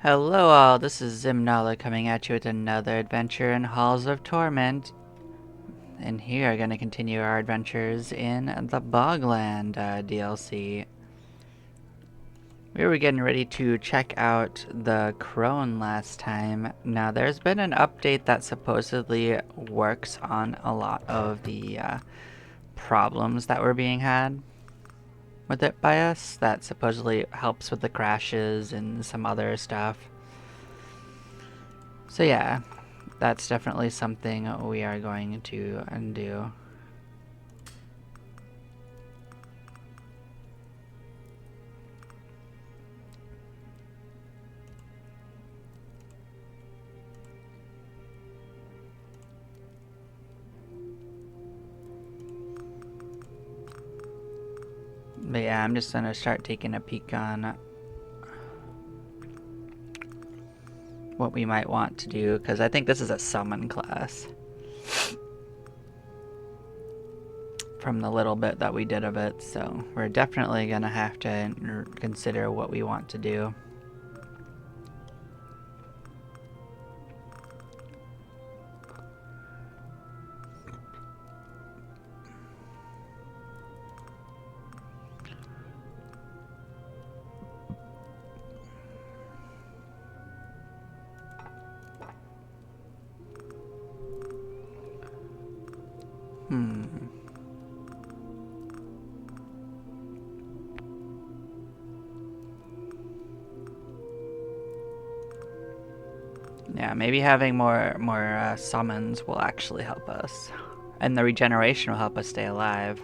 Hello all, this is Zimnala coming at you with another adventure in Halls of Torment. And here are going to continue our adventures in the Bogland DLC. We were getting ready to check out the Crone last time. Now there's been an update that supposedly works on a lot of the problems that were being had with it by us. That supposedly helps with the crashes and some other stuff. So yeah, that's definitely something we are going to undo. But yeah, I'm just gonna start taking a peek on what we might want to do, because I think this is a summon class. From the little bit that we did of it, so we're definitely gonna have to consider what we want to do. Yeah, maybe having more summons will actually help us, and the regeneration will help us stay alive.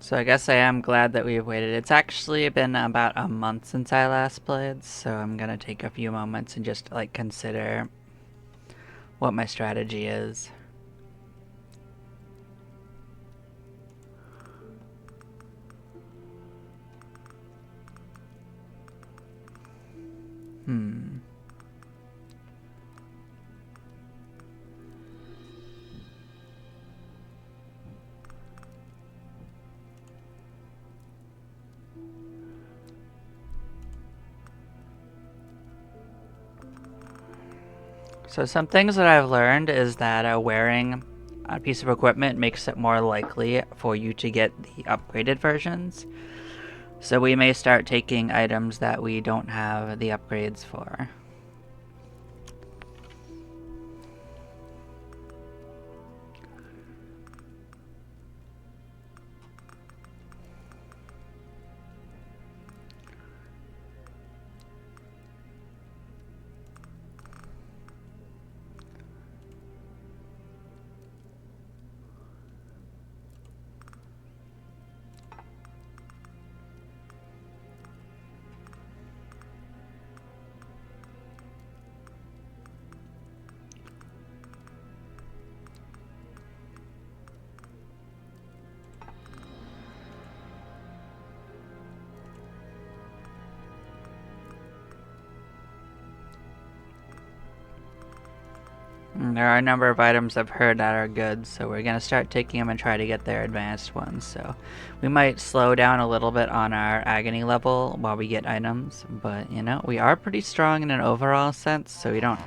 So I guess I am glad that we've waited. It's actually been about a month since I last played, so I'm gonna take a few moments and just like consider what my strategy is. So some things that I've learned is that wearing a piece of equipment makes it more likely for you to get the upgraded versions. So we may start taking items that we don't have the upgrades for. There are a number of items I've heard that are good, so we're going to start taking them and try to get their advanced ones. So we might slow down a little bit on our agony level while we get items, but you know, we are pretty strong in an overall sense, so we don't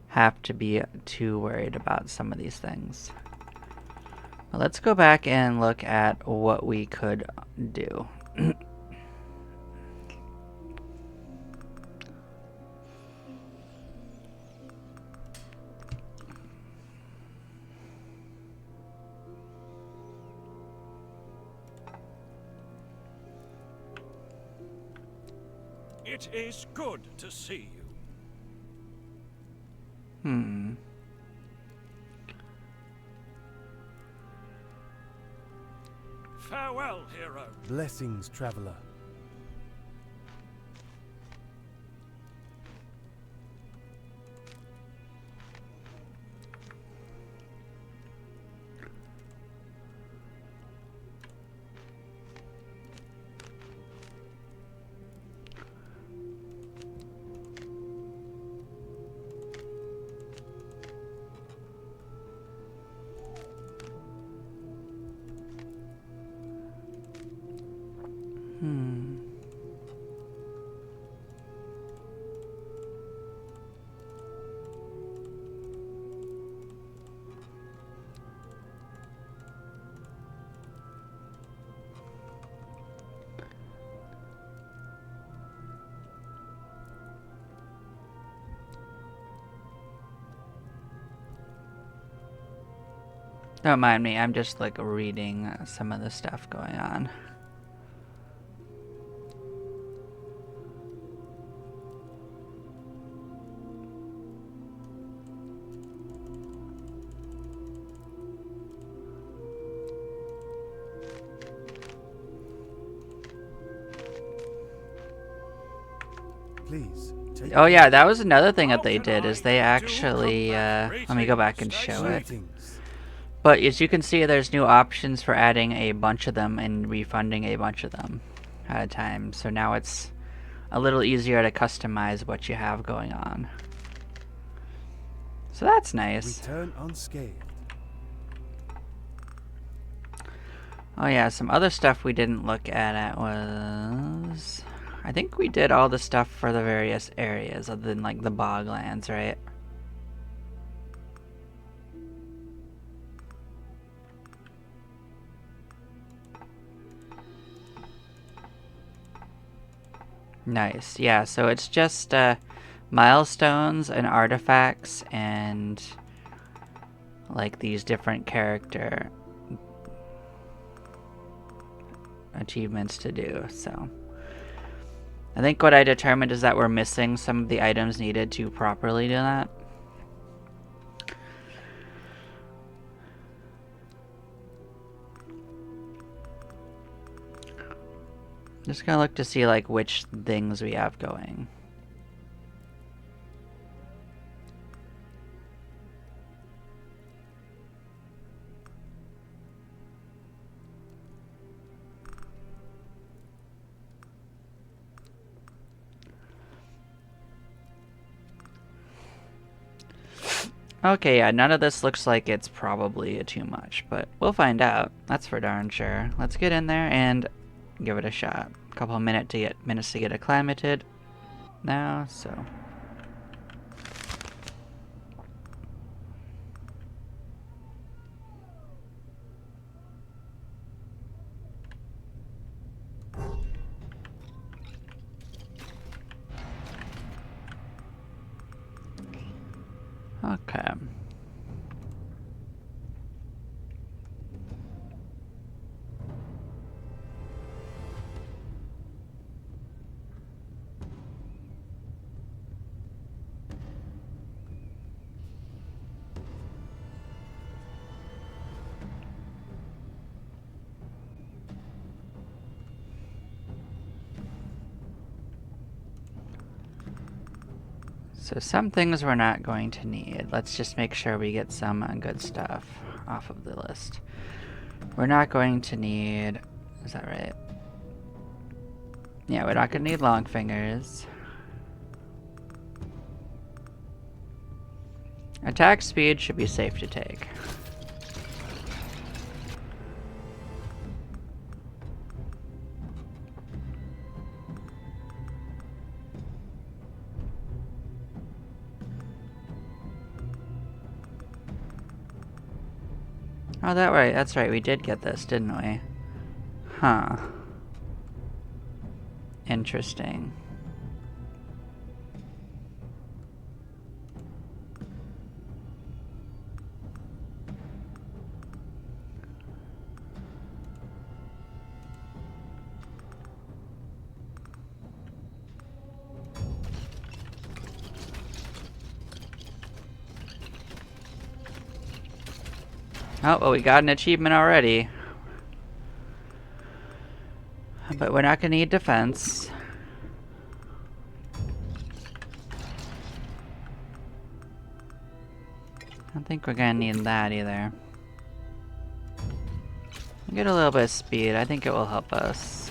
have to be too worried about some of these things. But let's go back and look at what we could do. It is good to see you. Farewell, hero. Blessings, traveler. Don't mind me, I'm just like reading some of the stuff going on. Please. Take Oh yeah, that was another thing that they How can did, I is they do actually, let me go back and greetings? show it. Greetings. But as you can see, there's new options for adding a bunch of them and refunding a bunch of them at a time. So now it's a little easier to customize what you have going on. So that's nice. Return unscathed. Oh yeah, some other stuff we didn't look at was... I think we did all the stuff for the various areas other than like the Boglands, right? Nice. Yeah, so it's just milestones and artifacts and like these different character achievements to do. So I think what I determined is that we're missing some of the items needed to properly do that. Just gonna look to see like which things we have going. Okay, yeah, none of this looks like it's probably too much, but we'll find out. That's for darn sure. Let's get in there and give it a shot. A couple of minutes to get acclimated now, so. Okay. So some things we're not going to need. Let's just make sure we get some good stuff off of the list. We're not going to need... Is that right? Yeah, we're not going to need long fingers. Attack speed should be safe to take. Oh, that's right, we did get this, didn't we? Huh. Interesting. Oh, well, we got an achievement already. But we're not going to need defense. I don't think we're going to need that either. We'll get a little bit of speed. I think it will help us.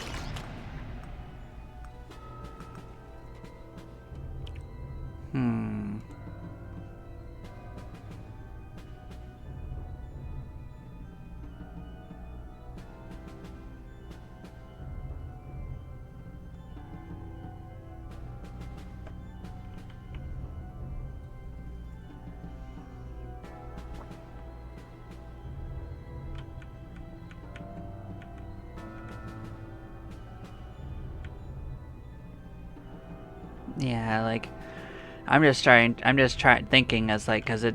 Yeah, like, I'm just thinking as like, cause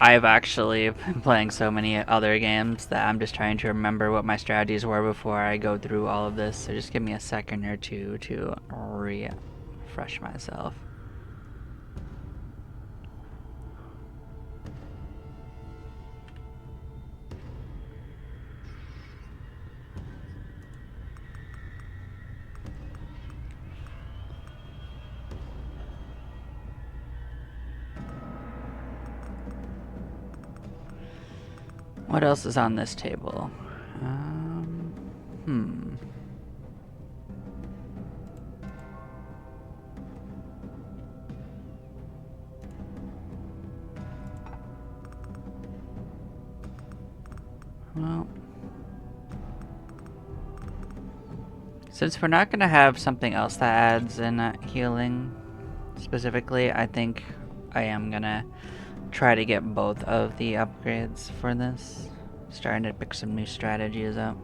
I've actually been playing so many other games that I'm just trying to remember what my strategies were before I go through all of this. So just give me a second or two to refresh myself. What else is on this table? Hmm. Well, since we're not going to have something else that adds in healing specifically, I think I am going to try to get both of the upgrades for this. Starting to pick some new strategies up.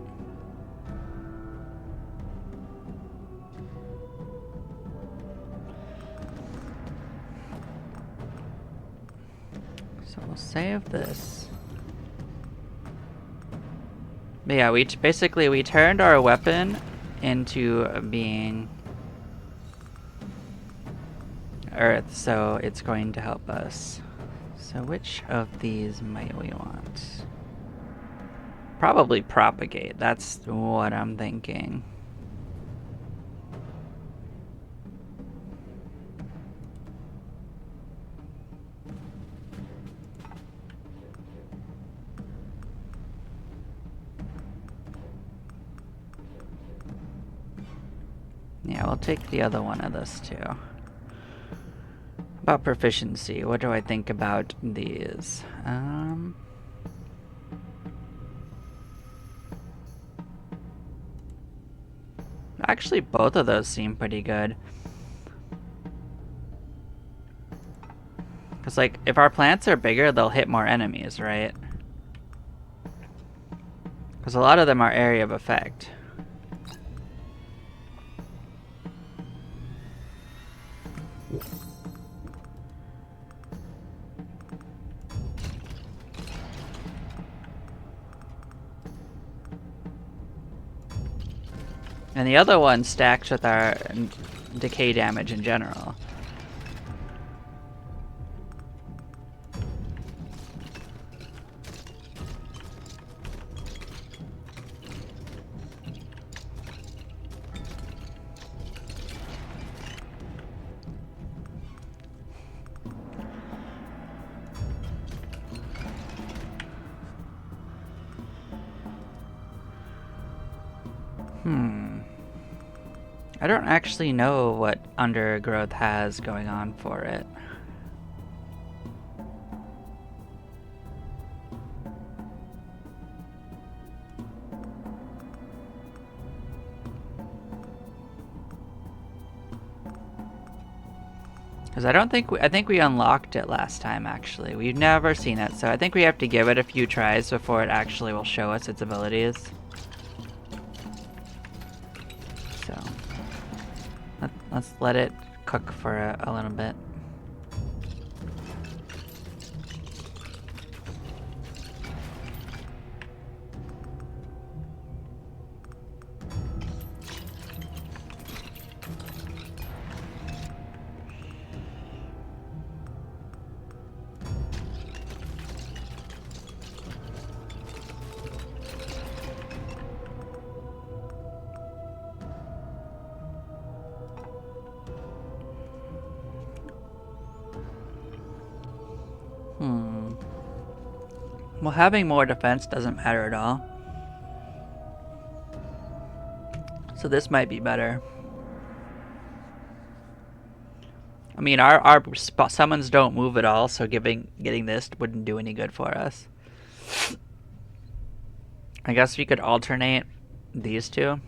So we'll save this. But yeah, basically we turned our weapon into being Earth, so it's going to help us. So which of these might we want? Probably propagate, that's what I'm thinking. Yeah, we'll take the other one of this too. About proficiency, what do I think about these? Actually, both of those seem pretty good. Because, like, if our plants are bigger, they'll hit more enemies, right? Because a lot of them are area of effect. And the other one stacks with our decay damage in general. I don't actually know what Undergrowth has going on for it. Because I think we unlocked it last time, actually. We've never seen it, so I think we have to give it a few tries before it actually will show us its abilities. So, let's let it cook for a little bit. Well, having more defense doesn't matter at all. So this might be better. I mean, our summons don't move at all, so getting this wouldn't do any good for us. I guess we could alternate these two.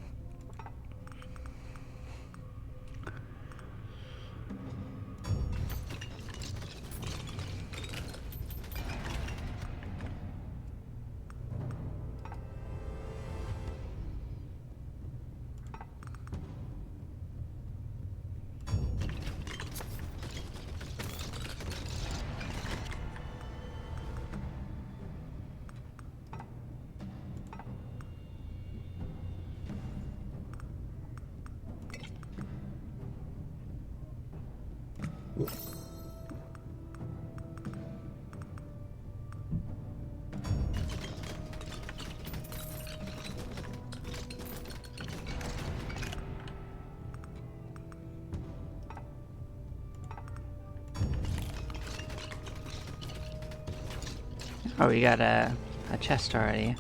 Oh, we got a chest already.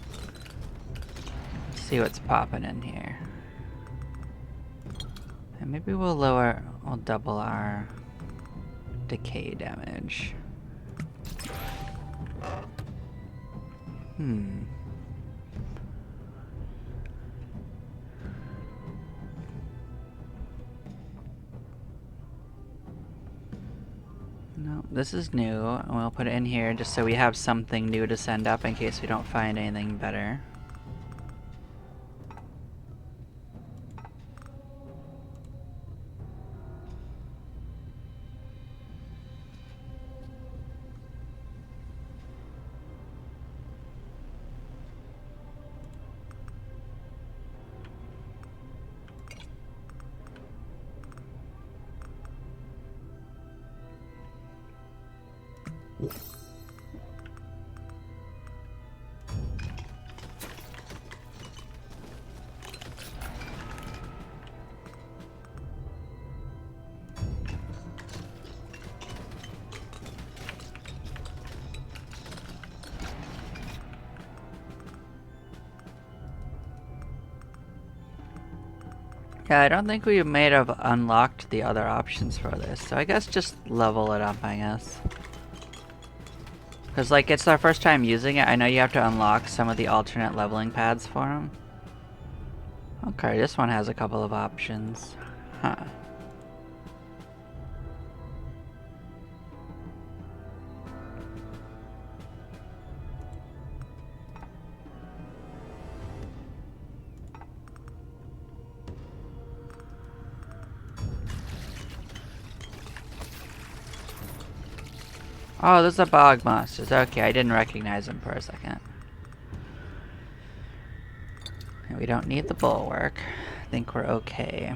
Let's see what's popping in here. And maybe we'll double our decay damage. No, this is new, and we'll put it in here just so we have something new to send up in case we don't find anything better. Yeah, I don't think we may have unlocked the other options for this, so I guess just level it up, I guess. Because, like, it's our first time using it. I know you have to unlock some of the alternate leveling paths for them. Okay, this one has a couple of options. Huh. Oh, those are bog monsters. Okay, I didn't recognize them for a second. And we don't need the bulwark. I think we're okay.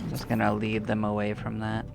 Just gonna lead them away from that.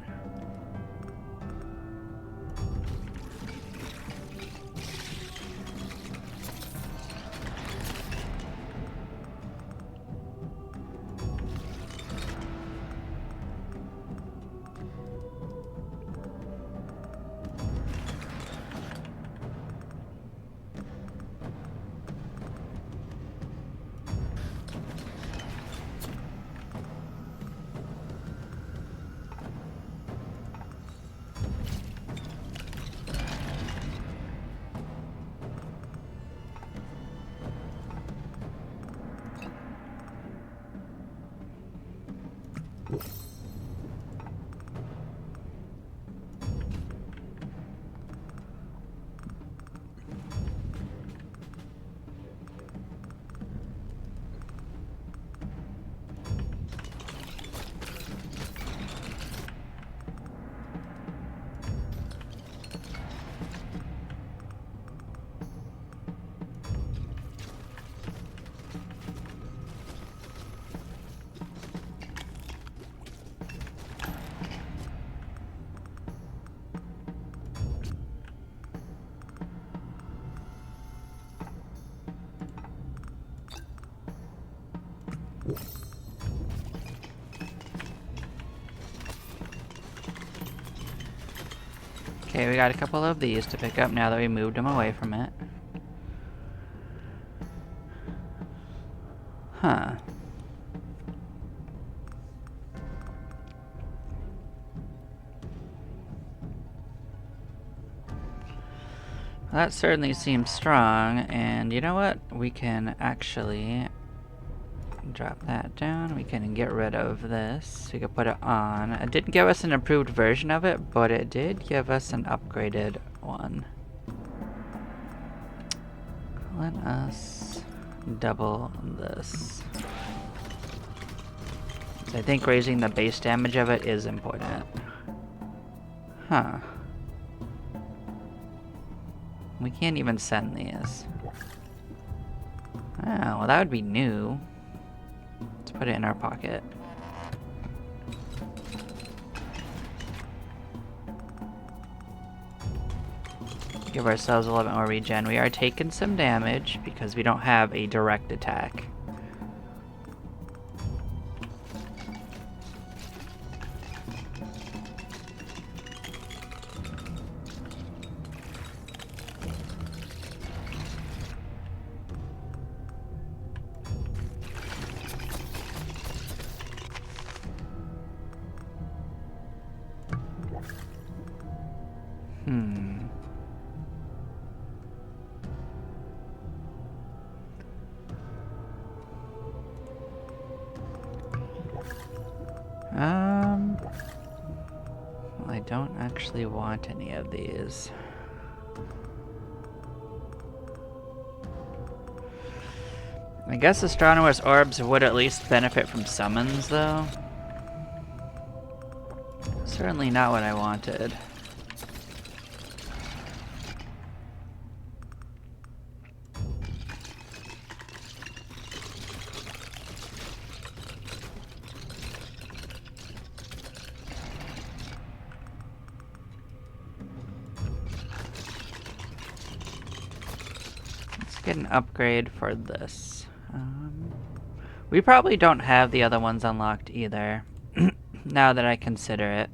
Okay, we got a couple of these to pick up now that we moved them away from it. Huh. That certainly seems strong, and you know what? We can actually drop that down. We can get rid of this. We can put it on. It didn't give us an improved version of it, but it did give us an upgraded one. Let us double this. I think raising the base damage of it is important. Huh. We can't even send these. Oh, well that would be new. Put it in our pocket. Give ourselves a little bit more regen. We are taking some damage because we don't have a direct attack. Well, I don't actually want any of these. I guess Astronomer's Orbs would at least benefit from summons, though. Certainly not what I wanted. Get an upgrade for this. We probably don't have the other ones unlocked either, now that I consider it.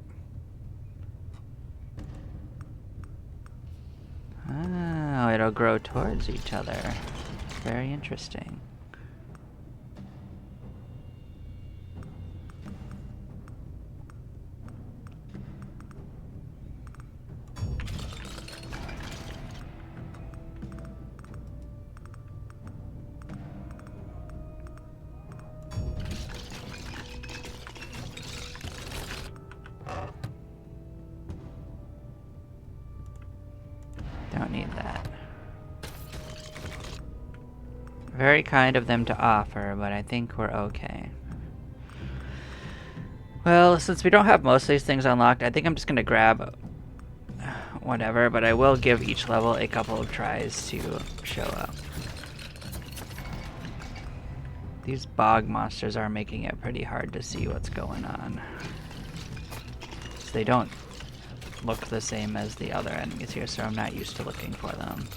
Oh, it'll grow towards each other. Very interesting. Don't need that. Very kind of them to offer, but I think we're okay. Well, since we don't have most of these things unlocked, I think I'm just gonna grab whatever, but I will give each level a couple of tries to show up. These bog monsters are making it pretty hard to see what's going on. They don't look the same as the other enemies here, so I'm not used to looking for them.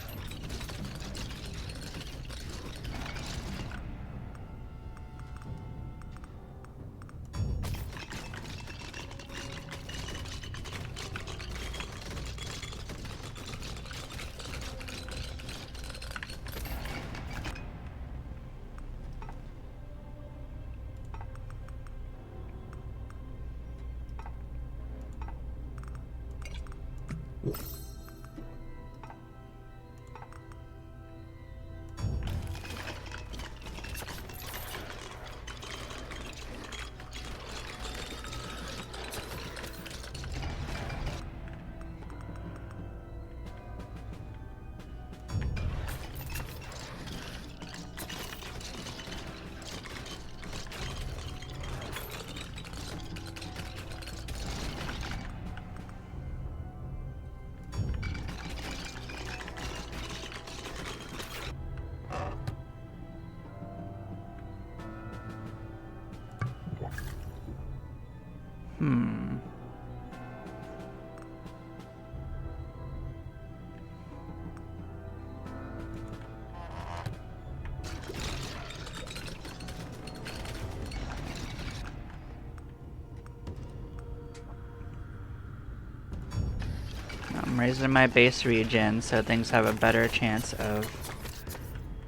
I'm raising my base regen so things have a better chance of...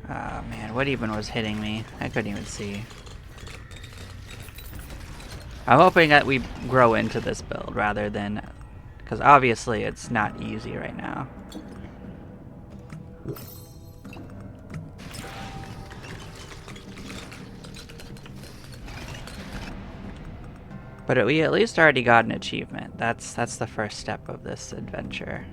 Oh man, what even was hitting me? I couldn't even see. I'm hoping that we grow into this build rather than... Because obviously it's not easy right now. But we at least already got an achievement. That's the first step of this adventure.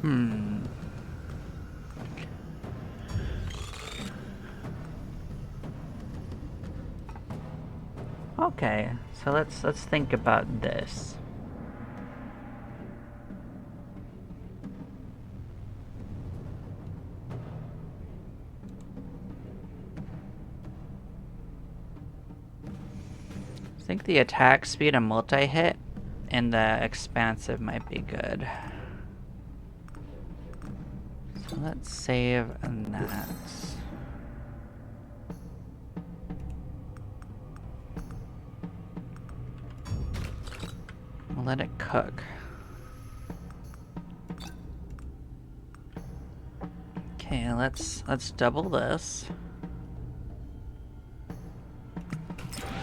Hmm. Okay, so let's think about this. I think the attack speed and multi-hit and the expansive might be good. So let's save that. We'll let it cook. Okay, let's double this.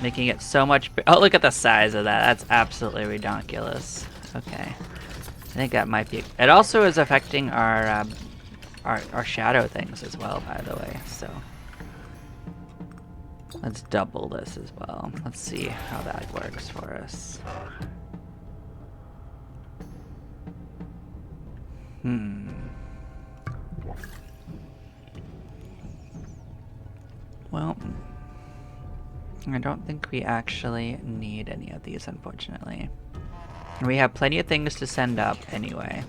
Making it so much oh, look at the size of that. That's absolutely ridiculous. Okay. I think that might be... It also is affecting our shadow things as well, by the way, so... Let's double this as well. Let's see how that works for us. Well, I don't think we actually need any of these, unfortunately. We have plenty of things to send up anyway.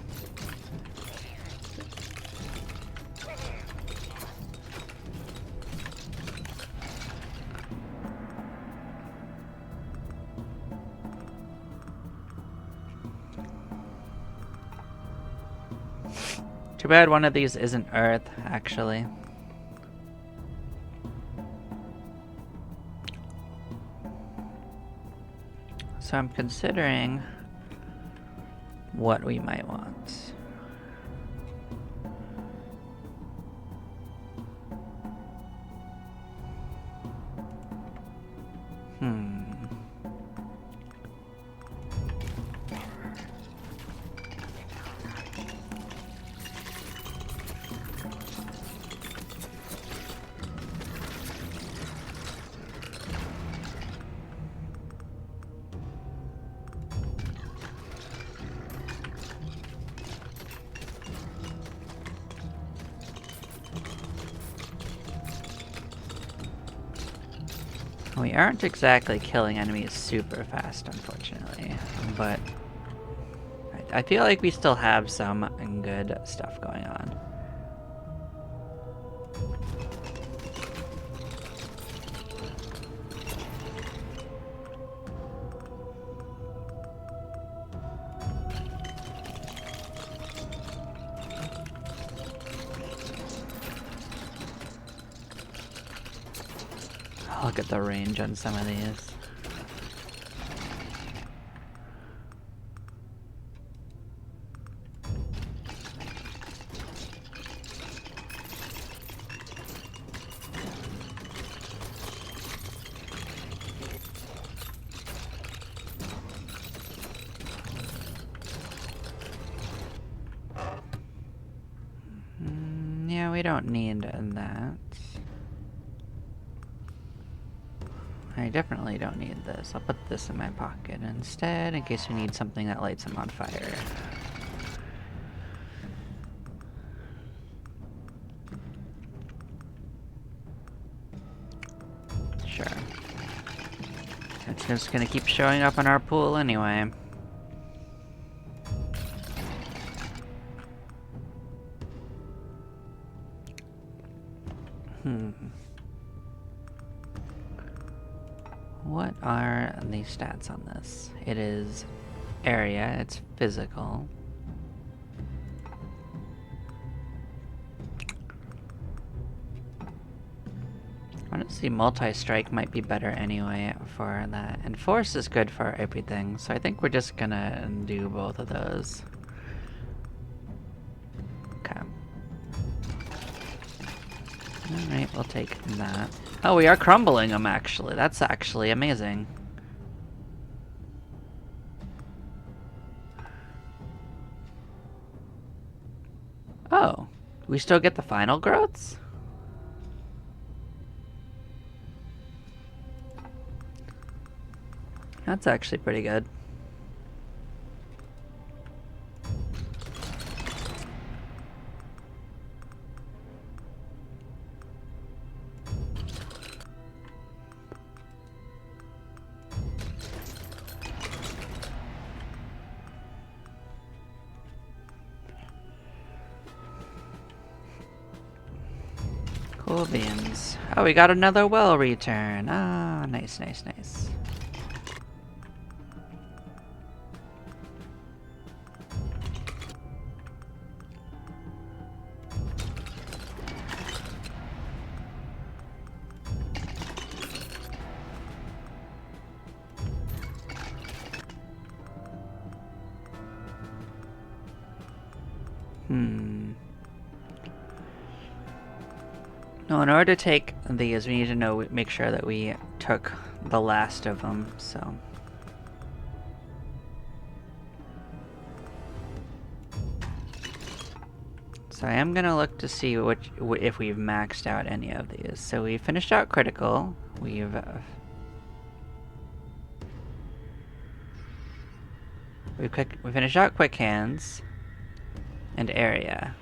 Too bad one of these isn't Earth, actually. So I'm considering what we might want. We aren't exactly killing enemies super fast, unfortunately, but I feel like we still have some good stuff going on. Look at the range on some of these. Yeah, we don't need that. I definitely don't need this. I'll put this in my pocket instead, in case we need something that lights them on fire. Sure. It's just gonna keep showing up in our pool anyway. What are the stats on this? It is area, it's physical. Honestly, multi-strike might be better anyway for that. And force is good for everything, so I think we're just gonna do both of those. Okay. Alright, we'll take that. Oh, we are crumbling them, actually. That's actually amazing. Oh, we still get the final growths? That's actually pretty good. Cool beans. Oh, we got another well return. Ah, nice, nice, nice. No, in order to take these, we need to make sure that we took the last of them, so. So I am gonna look to see if we've maxed out any of these. So we finished out critical. We finished out quick hands and area.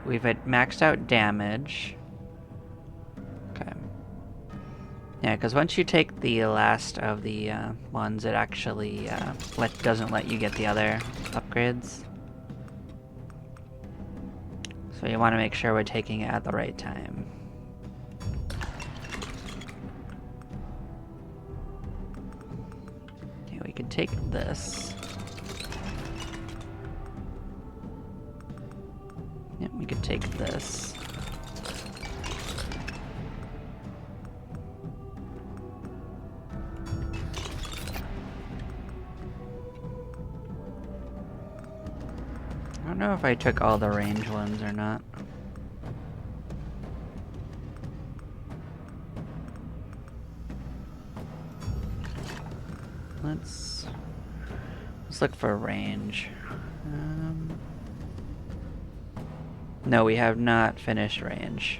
We've maxed out damage. Okay. Yeah, because once you take the last of the ones, it actually doesn't let you get the other upgrades. So you want to make sure we're taking it at the right time. Okay, we could take this. Yep, we could take this. I don't know if I took all the range ones or not. Let's look for range. No, we have not finished range.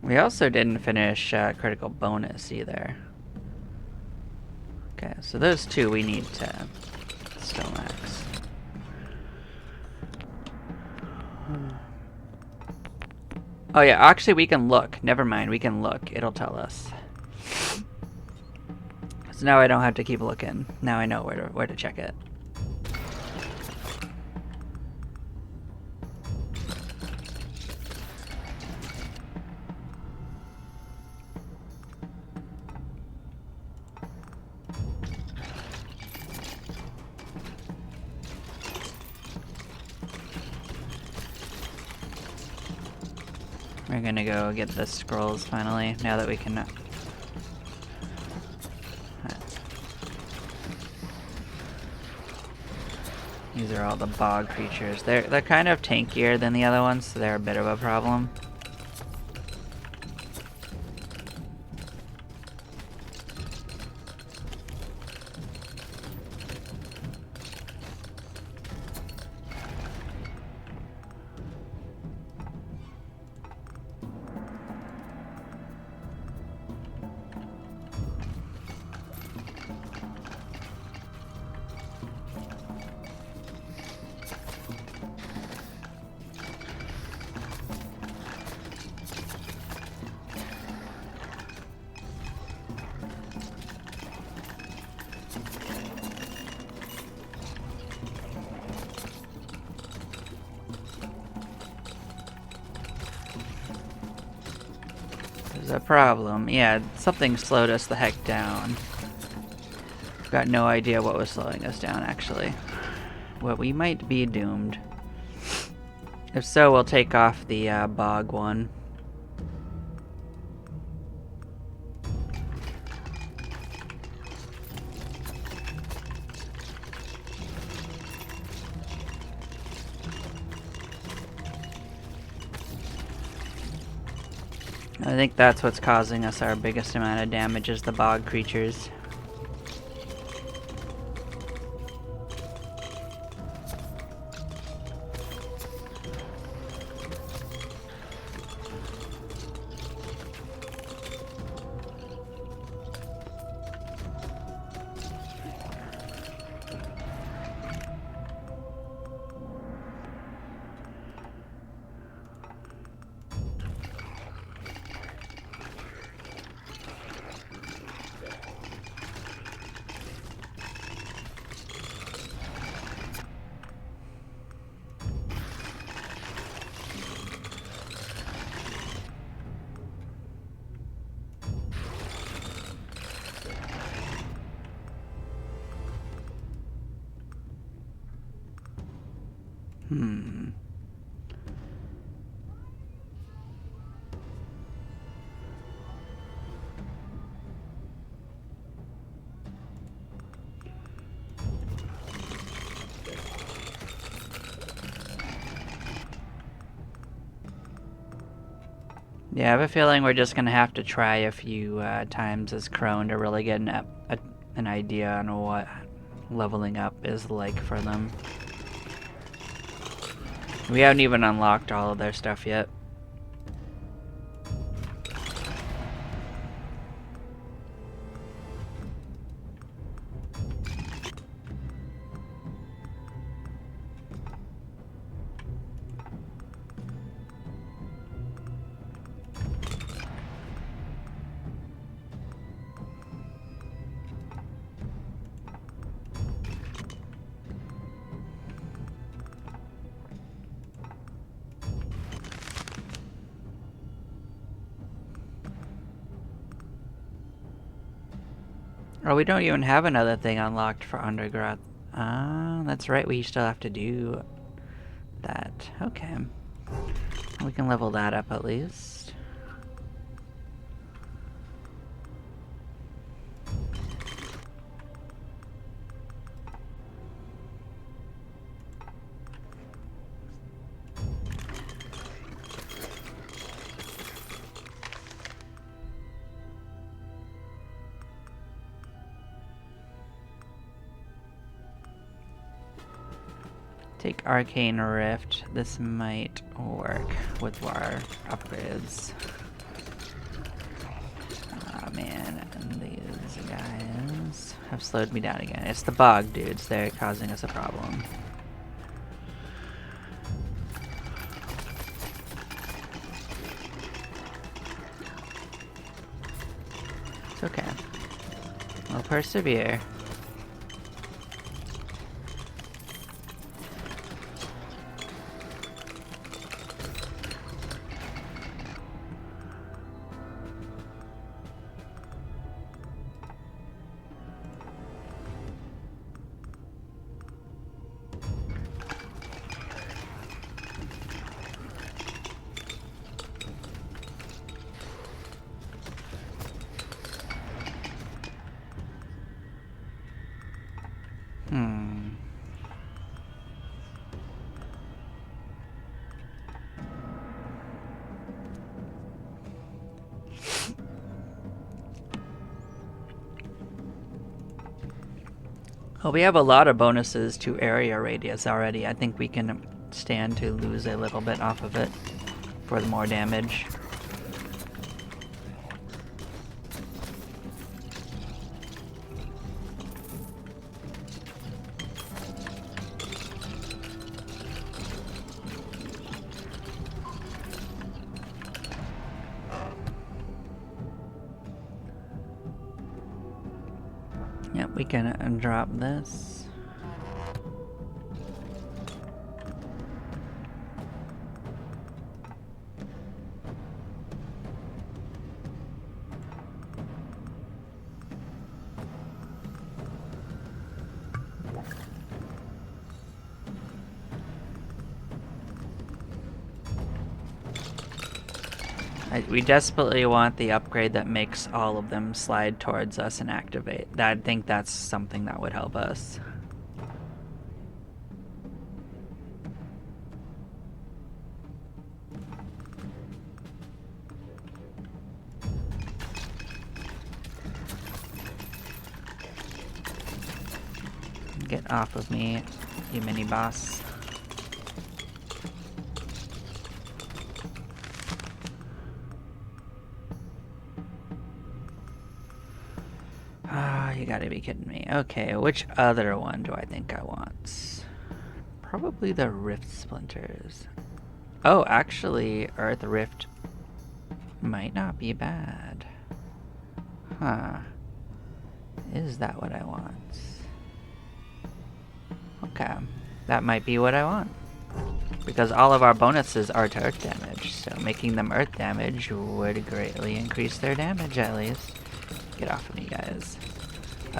We also didn't finish critical bonus either. Okay, so those two we need to still max. Oh yeah, actually we can look. Never mind, we can look. It'll tell us. So now I don't have to keep looking. Now I know where to check it. We're gonna go get the scrolls finally, now that we can... These are all the bog creatures. They're kind of tankier than the other ones, so they're a bit of a problem. There's a problem. Yeah, something slowed us the heck down. Got no idea what was slowing us down, actually. Well, we might be doomed. If so, we'll take off the bog one. I think that's what's causing us our biggest amount of damage is the bog creatures. Hmm. Yeah, I have a feeling we're just gonna have to try a few times as Crone to really get an idea on what leveling up is like for them. We haven't even unlocked all of their stuff yet. Oh, we don't even have another thing unlocked for Undergrowth. Ah, that's right, we still have to do that. Okay. We can level that up at least. Take Arcane Rift. This might work with our upgrades. Ah, man, and these guys have slowed me down again. It's the bog dudes. They're causing us a problem. It's okay. We'll persevere. Well, we have a lot of bonuses to area radius already. I think we can stand to lose a little bit off of it for the more damage. Yep, we can drop this. We desperately want the upgrade that makes all of them slide towards us and activate. I think that's something that would help us. Get off of me, you mini boss. You gotta be kidding me. Okay, which other one do I think I want? Probably the Rift Splinters. Oh, actually, Earth Rift might not be bad. Huh. Is that what I want? Okay, that might be what I want. Because all of our bonuses are to earth damage, so making them earth damage would greatly increase their damage at least. Get off of me, guys.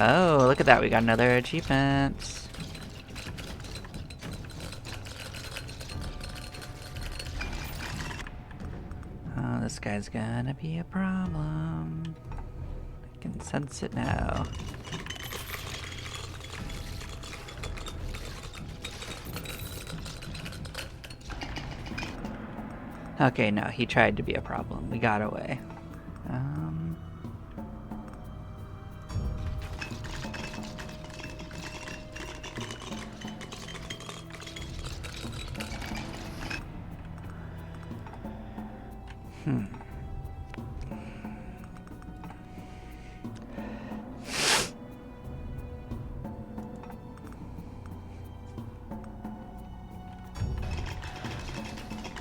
Oh, look at that, we got another achievement. this guy's gonna be a problem. I can sense it now. Okay, no, he tried to be a problem. We got away.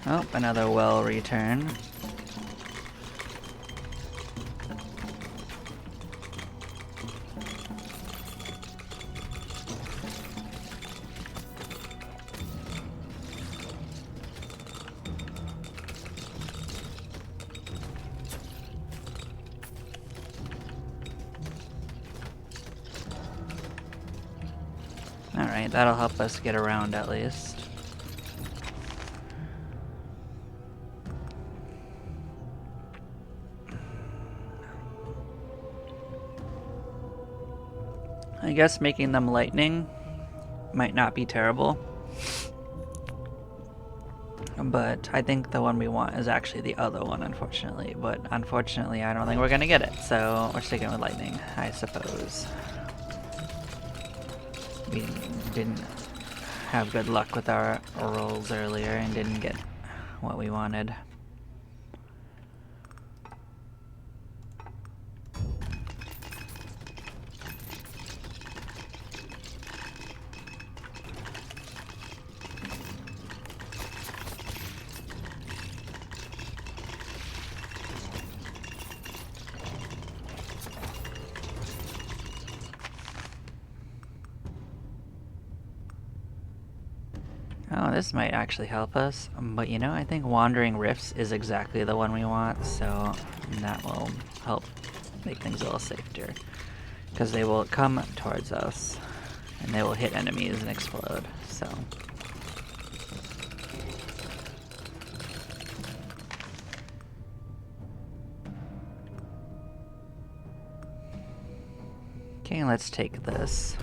Oh, another well return. Alright, that'll help us get around at least. I guess making them lightning might not be terrible. But I think the one we want is actually the other one, unfortunately. But unfortunately, I don't think we're gonna get it, so we're sticking with lightning, I suppose. We didn't have good luck with our rolls earlier and didn't get what we wanted. Oh, this might actually help us, but you know, I think Wandering Rifts is exactly the one we want, so that will help make things a little safer. Because they will come towards us, and they will hit enemies and explode, so... Okay, let's take this.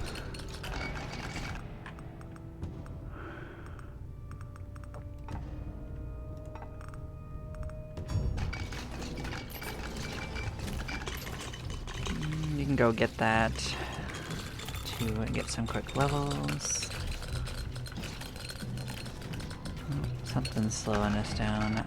You can go get that to get some quick levels. Oh, something's slowing us down.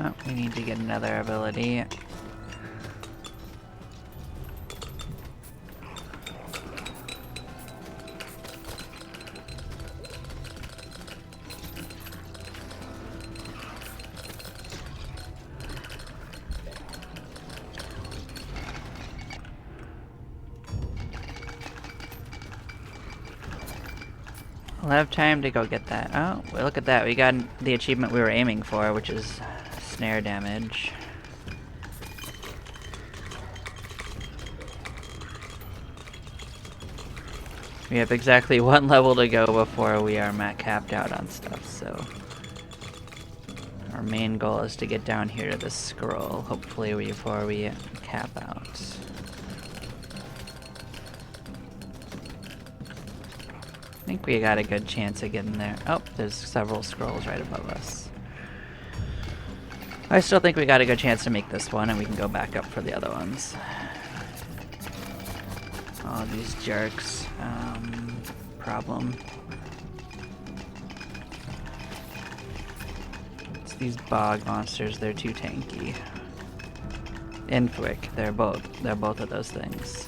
Oh, we need to get another ability. We'll have time to go get that. Oh, well, look at that. We got the achievement we were aiming for, which is snare damage. We have exactly one level to go before we are capped out on stuff, so... Our main goal is to get down here to the scroll, hopefully before we cap out. I think we got a good chance of getting there. Oh, there's several scrolls right above us. I still think we got a good chance to make this one, and we can go back up for the other ones. Oh, these jerks. Problem. It's these bog monsters, they're too tanky. Infwick, they're both of those things.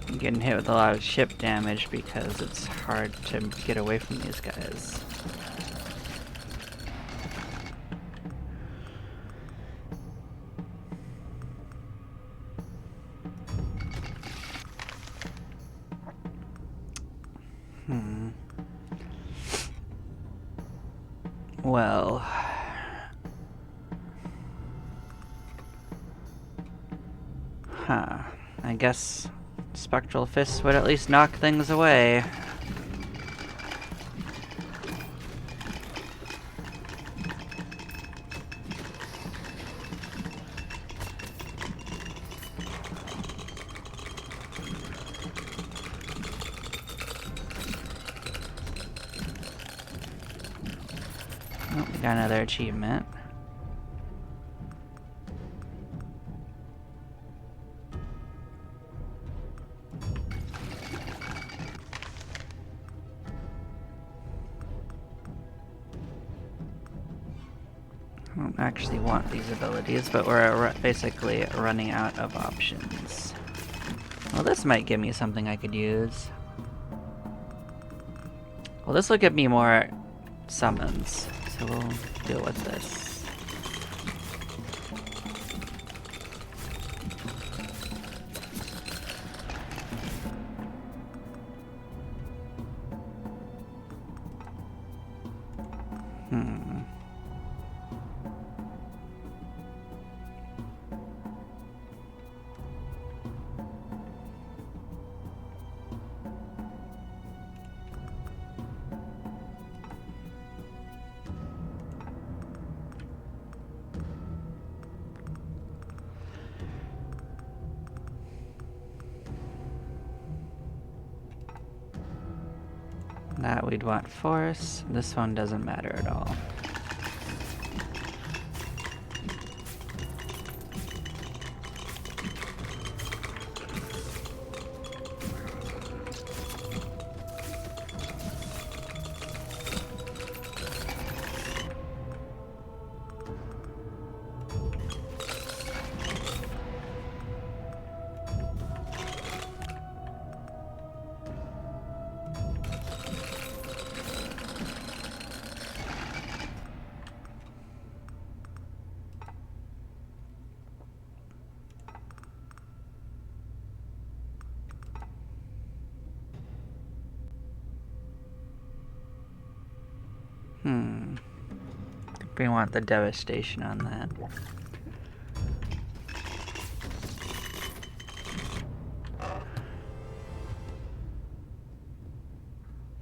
I'm getting hit with a lot of ship damage because it's hard to get away from these guys. Well, I guess Spectral Fists would at least knock things away. Oh, we got another achievement. I don't actually want these abilities, but we're basically running out of options. Well, this might give me something I could use. Well, this will give me more summons, so we'll deal with this. That we'd want force. This one doesn't matter at all. We want the devastation on that.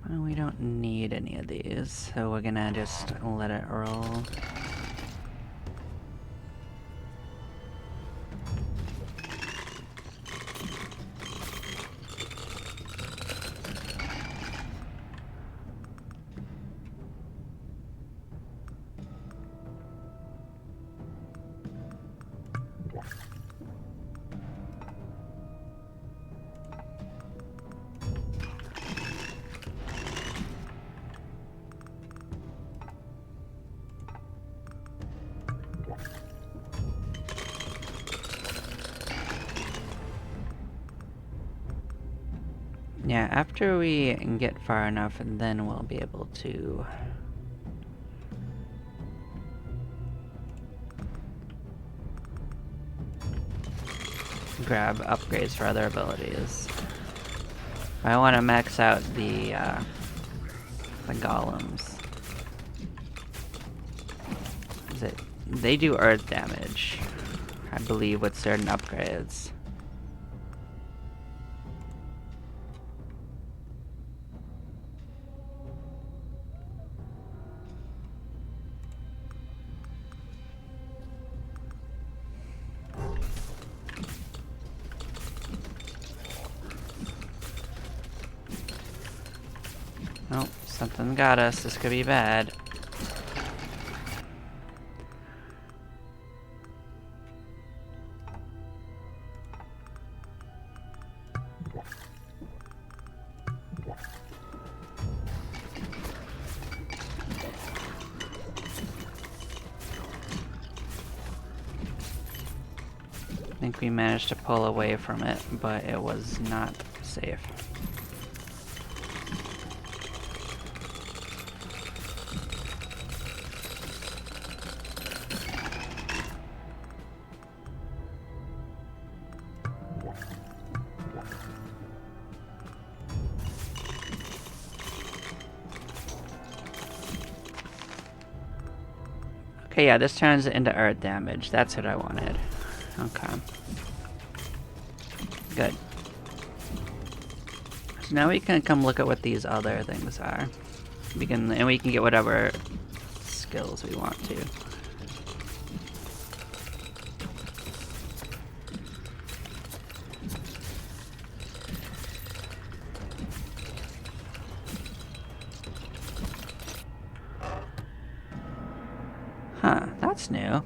Well, we don't need any of these, so we're gonna just let it roll. Yeah, after we get far enough, and then we'll be able to grab upgrades for other abilities. I want to max out the golems. They do earth damage, I believe, with certain upgrades. Oh, something got us. This could be bad. I think we managed to pull away from it, but it was not safe. Okay, yeah, this turns it into earth damage. That's what I wanted. Okay. Good. So now we can come look at what these other things are. We can get whatever skills we want to. Huh, that's new.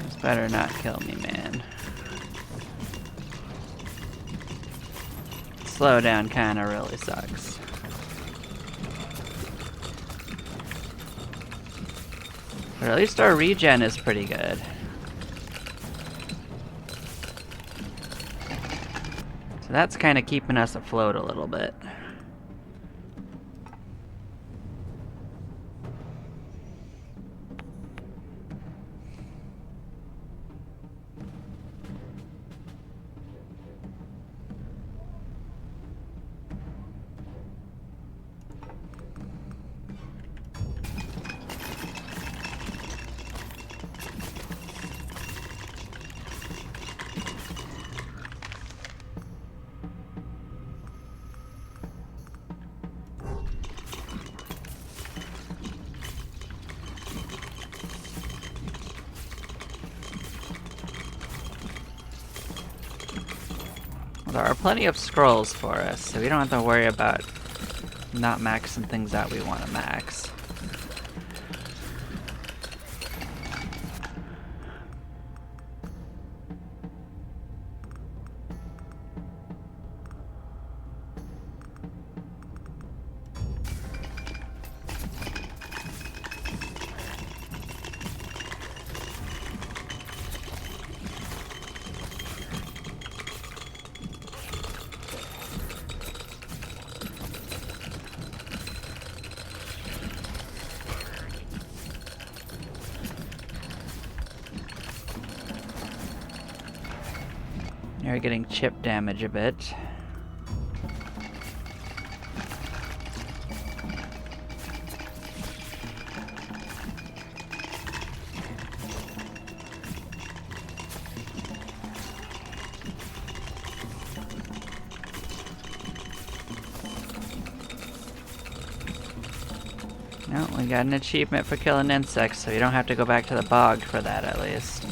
This better not kill me, man. Slowdown kinda really sucks. But at least our regen is pretty good. So that's kind of keeping us afloat a little bit. There are plenty of scrolls for us, so we don't have to worry about not maxing things out we want to max. You're getting chip damage a bit. No, we got an achievement for killing insects, so you don't have to go back to the bog for that at least.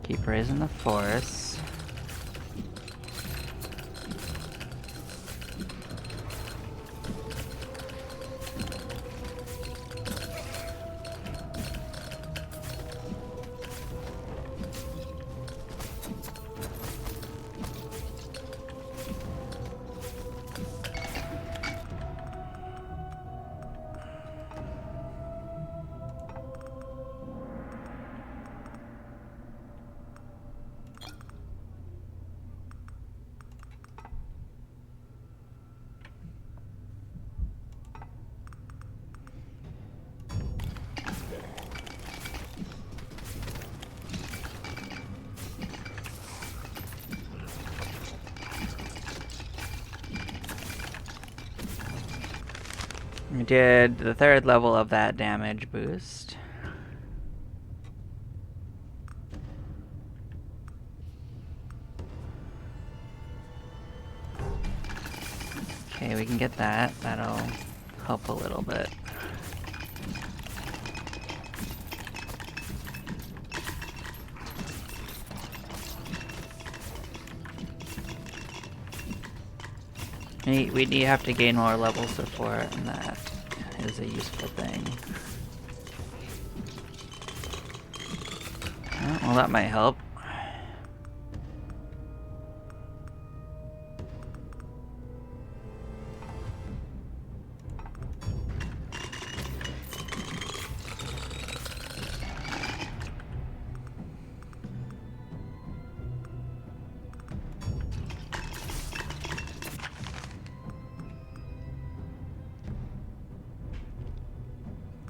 Keep raising the force. We did the 3rd level of that damage boost. Okay, we can get that. That'll help a little bit. We have to gain more levels before it, and that is a useful thing. Oh, well, that might help.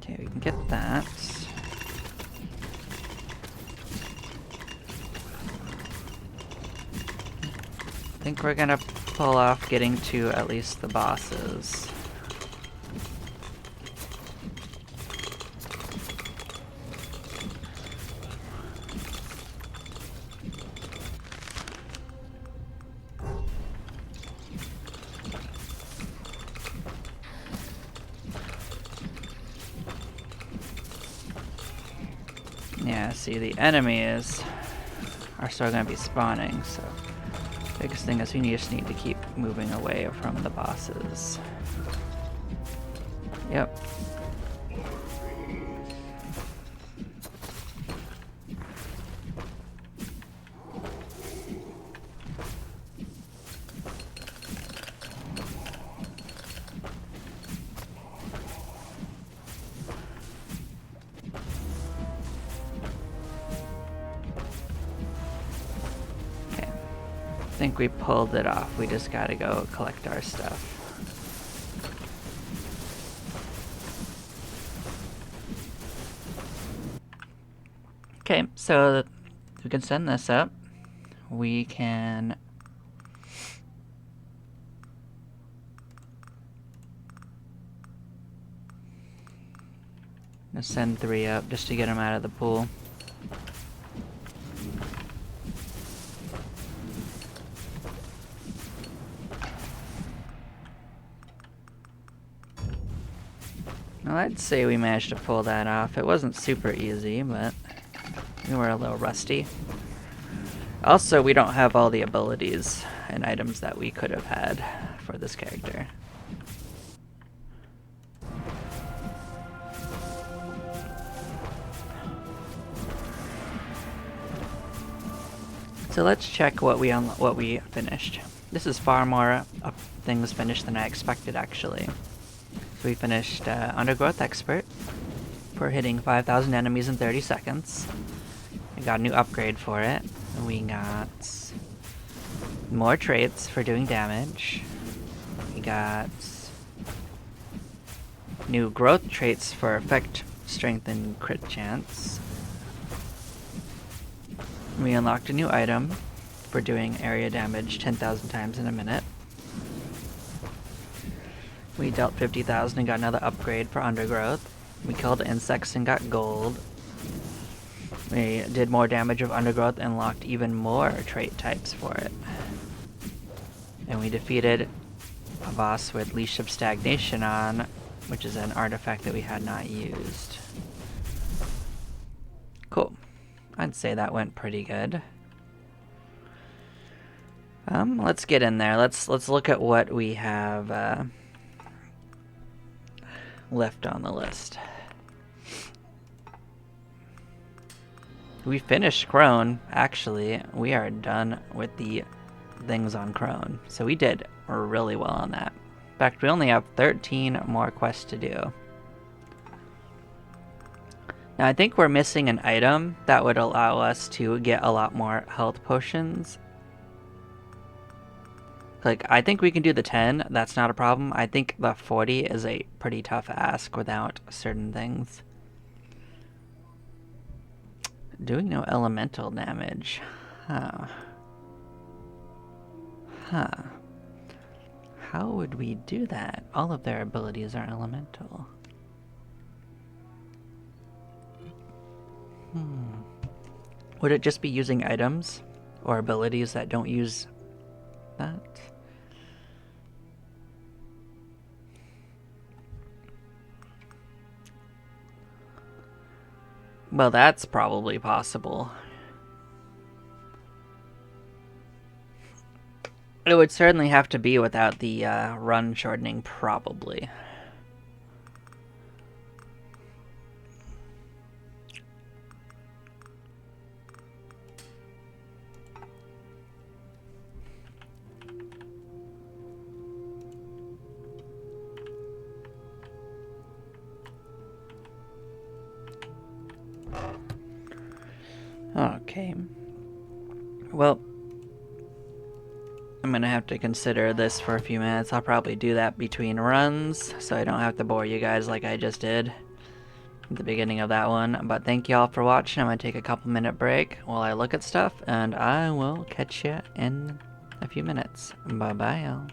Okay, we can get that. I think we're gonna pull off getting to at least the bosses. Yeah, see, the enemies are still going to be spawning, so biggest thing is we just need to keep moving away from the bosses. Yep. I think we pulled it off. We just gotta go collect our stuff. Okay, so we can send this up. We can just send 3 up just to get them out of the pool. Well, I'd say we managed to pull that off. It wasn't super easy, but we were a little rusty. Also, we don't have all the abilities and items that we could have had for this character. So let's check what we finished. This is far more things finished than I expected, actually. So we finished Undergrowth Expert for hitting 5,000 enemies in 30 seconds. We got a new upgrade for it. We got more traits for doing damage. We got new growth traits for effect strengthened crit chance. We unlocked a new item for doing area damage 10,000 times in a minute. We dealt 50,000 and got another upgrade for Undergrowth. We killed insects and got gold. We did more damage of Undergrowth and unlocked even more trait types for it. And we defeated a boss with Leash of Stagnation on, which is an artifact that we had not used. Cool. I'd say that went pretty good. Let's get in there. Let's look at what we have left on the list. We finished Crone. Actually, we are done with the things on Crone. So we did really well on that. In fact, we only have 13 more quests to do. Now, I think we're missing an item that would allow us to get a lot more health potions. Like, I think we can do the 10. That's not a problem. I think the 40 is a pretty tough ask without certain things. Doing no elemental damage. Huh. How would we do that? All of their abilities are elemental. Would it just be using items or abilities that don't use that? Well, that's probably possible. It would certainly have to be without the run shortening, probably. Okay. Well, I'm gonna have to consider this for a few minutes. I'll probably do that between runs, so I don't have to bore you guys like I just did at the beginning of that one. But thank you all for watching. I'm gonna take a couple-minute break while I look at stuff, and I will catch you in a few minutes. Bye-bye, y'all.